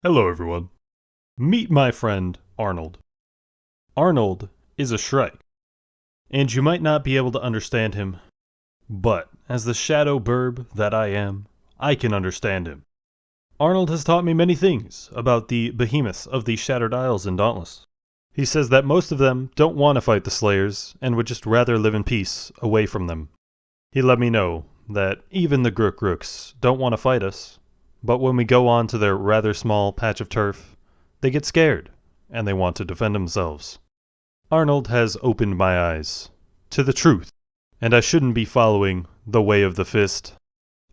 Hello everyone. Meet my friend, Arnold. Arnold is a Shrike, and you might not be able to understand him, but as the shadow burb that I am, I can understand him. Arnold has taught me many things about the behemoths of the Shattered Isles in Dauntless. He says that most of them don't want to fight the Slayers, and would just rather live in peace away from them. He let me know that even the Grooks don't want to fight us, but when we go on to their rather small patch of turf, they get scared, and they want to defend themselves. Arnold has opened my eyes to the truth, and I shouldn't be following the way of the fist.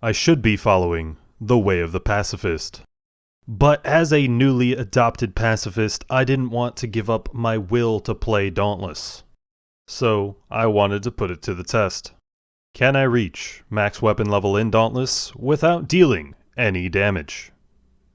I should be following the way of the pacifist. But as a newly adopted pacifist, I didn't want to give up my will to play Dauntless. So I wanted to put it to the test. Can I reach max weapon level in Dauntless without dealing any damage?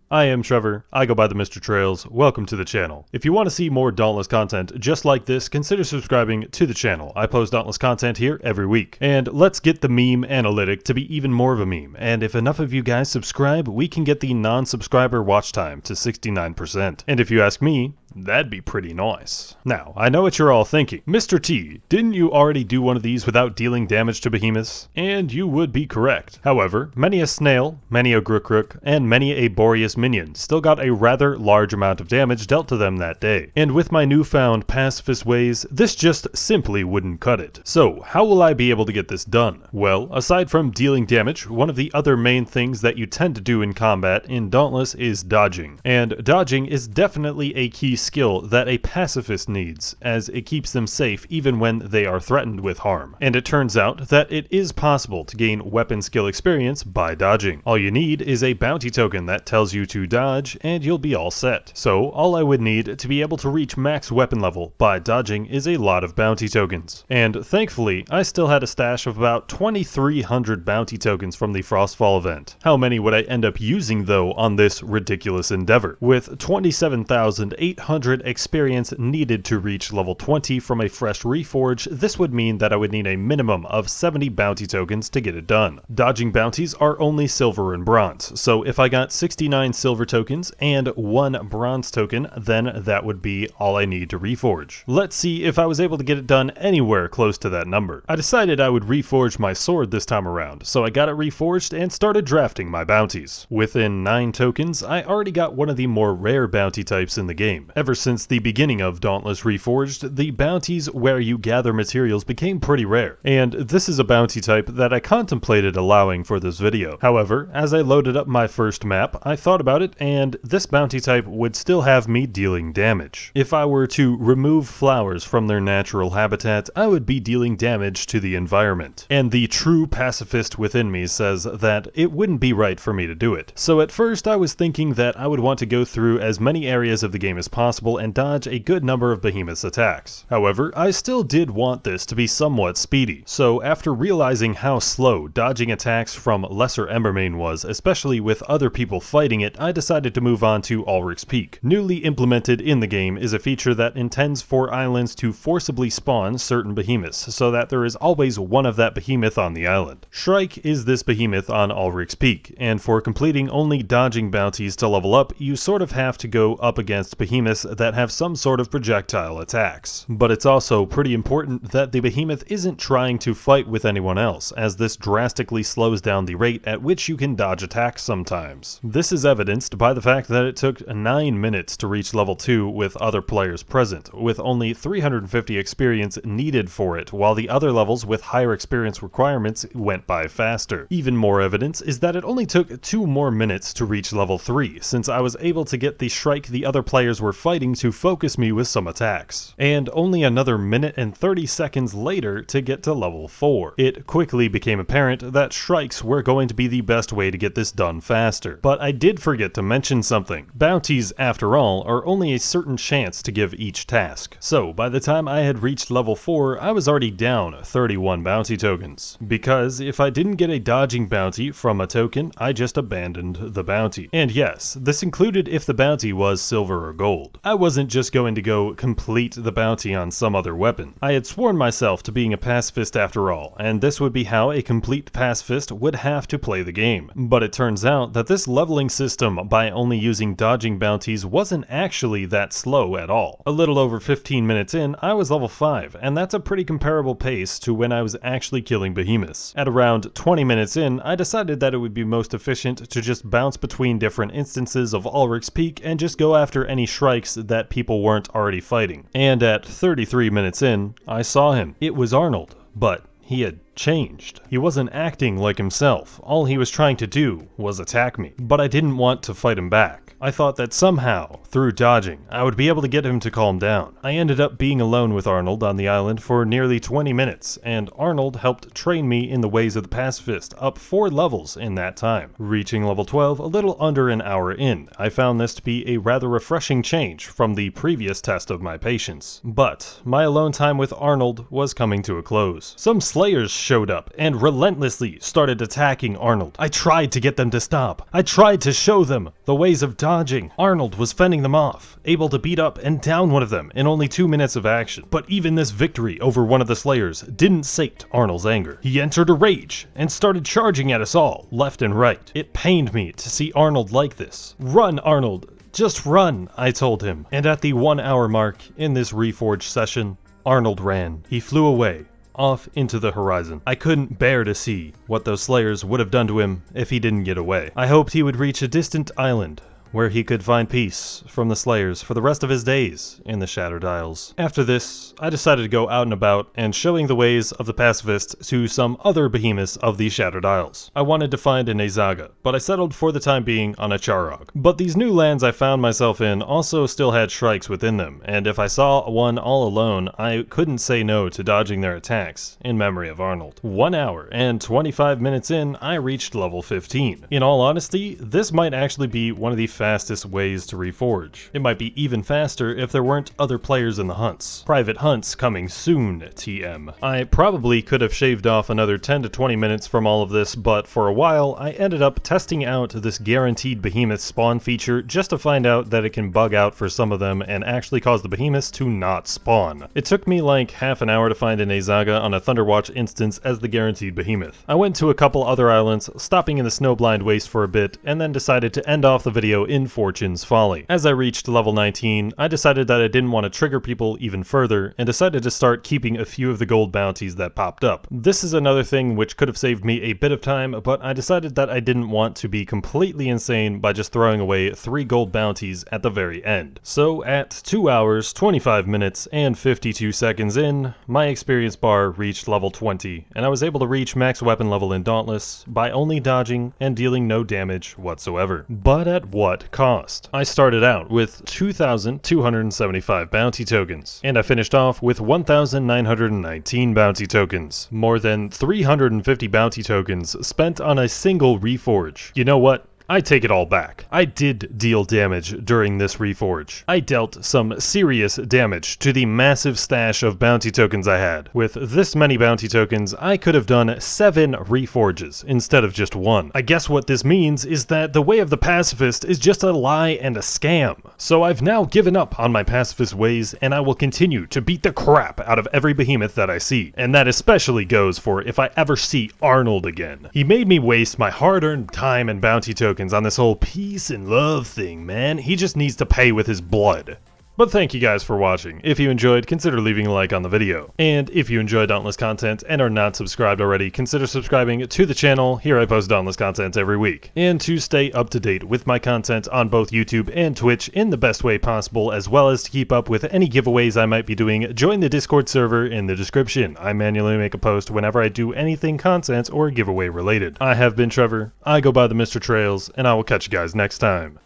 I am Trevor, I go by TheMrTrails, welcome to the channel. If you want to see more Dauntless content just like this, consider subscribing to the channel. I post Dauntless content here every week. And let's get the meme analytic to be even more of a meme, and if enough of you guys subscribe, we can get the non-subscriber watch time to 69%. And if you ask me, that'd be pretty nice. Now, I know what you're all thinking. Mr. T, didn't you already do one of these without dealing damage to behemoths? And you would be correct. However, many a snail, many a Grook, and many a Boreas minion still got a rather large amount of damage dealt to them that day. And with my newfound pacifist ways, this just simply wouldn't cut it. So, how will I be able to get this done? Well, aside from dealing damage, one of the other main things that you tend to do in combat in Dauntless is dodging. And dodging is definitely a key skill that a pacifist needs, as it keeps them safe even when they are threatened with harm. And it turns out that it is possible to gain weapon skill experience by dodging. All you need is a bounty token that tells you to dodge, and you'll be all set. So all I would need to be able to reach max weapon level by dodging is a lot of bounty tokens. And thankfully, I still had a stash of about 2,300 bounty tokens from the Frostfall event. How many would I end up using though on this ridiculous endeavor? With 27,800 experience needed to reach level 20 from a fresh reforge, this would mean that I would need a minimum of 70 bounty tokens to get it done. Dodging bounties are only silver and bronze, so if I got 69 silver tokens and 1 bronze token, then that would be all I need to reforge. Let's see if I was able to get it done anywhere close to that number. I decided I would reforge my sword this time around, so I got it reforged and started drafting my bounties. Within 9 tokens, I already got one of the more rare bounty types in the game. Ever since the beginning of Dauntless Reforged, the bounties where you gather materials became pretty rare, and this is a bounty type that I contemplated allowing for this video. However, as I loaded up my first map, I thought about it, and this bounty type would still have me dealing damage. If I were to remove flowers from their natural habitat, I would be dealing damage to the environment. And the true pacifist within me says that it wouldn't be right for me to do it. So at first I was thinking that I would want to go through as many areas of the game as possible and dodge a good number of behemoth's attacks. However, I still did want this to be somewhat speedy, so after realizing how slow dodging attacks from Lesser Embermane was, especially with other people fighting it, I decided to move on to Ulrich's Peak. Newly implemented in the game is a feature that intends for islands to forcibly spawn certain behemoths, so that there is always one of that behemoth on the island. Shrike is this behemoth on Ulrich's Peak, and for completing only dodging bounties to level up, you sort of have to go up against behemoths that have some sort of projectile attacks. But it's also pretty important that the behemoth isn't trying to fight with anyone else, as this drastically slows down the rate at which you can dodge attacks sometimes. This is evidenced by the fact that it took 9 minutes to reach level 2 with other players present, with only 350 experience needed for it, while the other levels with higher experience requirements went by faster. Even more evidence is that it only took 2 more minutes to reach level 3, since I was able to get the Shrike the other players were fighting to focus me with some attacks, and only another minute and 30 seconds later to get to level 4. It quickly became apparent that Shrikes were going to be the best way to get this done faster. But I did forget to mention something. Bounties, after all, are only a certain chance to give each task. So by the time I had reached level 4, I was already down 31 bounty tokens. Because if I didn't get a dodging bounty from a token, I just abandoned the bounty. And yes, this included if the bounty was silver or gold. I wasn't just going to go complete the bounty on some other weapon. I had sworn myself to being a pacifist after all, and this would be how a complete pacifist would have to play the game. But it turns out that this leveling system system by only using dodging bounties wasn't actually that slow at all. A little over 15 minutes in, I was level 5, and that's a pretty comparable pace to when I was actually killing behemoths. At around 20 minutes in, I decided that it would be most efficient to just bounce between different instances of Ulrich's Peak and just go after any shrikes that people weren't already fighting. And at 33 minutes in, I saw him. It was Arnold, but he had changed. He wasn't acting like himself. All he was trying to do was attack me, but I didn't want to fight him back. I thought that somehow, through dodging, I would be able to get him to calm down. I ended up being alone with Arnold on the island for nearly 20 minutes, and Arnold helped train me in the ways of the pacifist up 4 levels in that time. Reaching level 12 a little under an hour in, I found this to be a rather refreshing change from the previous test of my patience. But my alone time with Arnold was coming to a close. Some slayers showed up and relentlessly started attacking Arnold. I tried to get them to stop. I tried to show them the ways of dodging. Arnold was fending them off, able to beat up and down one of them in only 2 minutes of action. But even this victory over one of the slayers didn't sate Arnold's anger. He entered a rage and started charging at us all, left and right. It pained me to see Arnold like this. "Run, Arnold. Just run," I told him. And at the 1 hour mark in this reforge session, Arnold ran. He flew away, off into the horizon. I couldn't bear to see what those slayers would have done to him if he didn't get away. I hoped he would reach a distant island where he could find peace from the slayers for the rest of his days in the Shattered Isles. After this, I decided to go out and about and showing the ways of the pacifists to some other behemoths of the Shattered Isles. I wanted to find a Nezaga, but I settled for the time being on a Charog. But these new lands I found myself in also still had shrikes within them, and if I saw one all alone, I couldn't say no to dodging their attacks in memory of Arnold. 1 hour and 25 minutes in, I reached level 15. In all honesty, this might actually be one of the fastest ways to reforge. It might be even faster if there weren't other players in the hunts. Private hunts coming soon, TM. I probably could have shaved off another 10 to 20 minutes from all of this, but for a while I ended up testing out this guaranteed behemoth spawn feature just to find out that it can bug out for some of them and actually cause the behemoths to not spawn. It took me like half an hour to find a Nezaga on a Thunderwatch instance as the guaranteed behemoth. I went to a couple other islands, stopping in the Snowblind Waste for a bit, and then decided to end off the video in Fortune's Folly. As I reached level 19, I decided that I didn't want to trigger people even further, and decided to start keeping a few of the gold bounties that popped up. This is another thing which could have saved me a bit of time, but I decided that I didn't want to be completely insane by just throwing away 3 gold bounties at the very end. So at 2 hours, 25 minutes, and 52 seconds in, my experience bar reached level 20, and I was able to reach max weapon level in Dauntless by only dodging and dealing no damage whatsoever. But at what cost? I started out with 2,275 bounty tokens, and I finished off with 1,919 bounty tokens. More than 350 bounty tokens spent on a single reforge. You know what? I take it all back. I did deal damage during this reforge. I dealt some serious damage to the massive stash of bounty tokens I had. With this many bounty tokens, I could have done 7 reforges instead of just 1. I guess what this means is that the way of the pacifist is just a lie and a scam. So I've now given up on my pacifist ways, and I will continue to beat the crap out of every behemoth that I see. And that especially goes for if I ever see Arnold again. He made me waste my hard-earned time and bounty tokens on this whole peace and love thing, man. He just needs to pay with his blood. But thank you guys for watching. If you enjoyed, consider leaving a like on the video. And if you enjoy Dauntless content and are not subscribed already, consider subscribing to the channel. Here I post Dauntless content every week. And to stay up to date with my content on both YouTube and Twitch in the best way possible, as well as to keep up with any giveaways I might be doing, join the Discord server in the description. I manually make a post whenever I do anything content or giveaway related. I have been Trevor, I go by TheMrTrails, and I will catch you guys next time.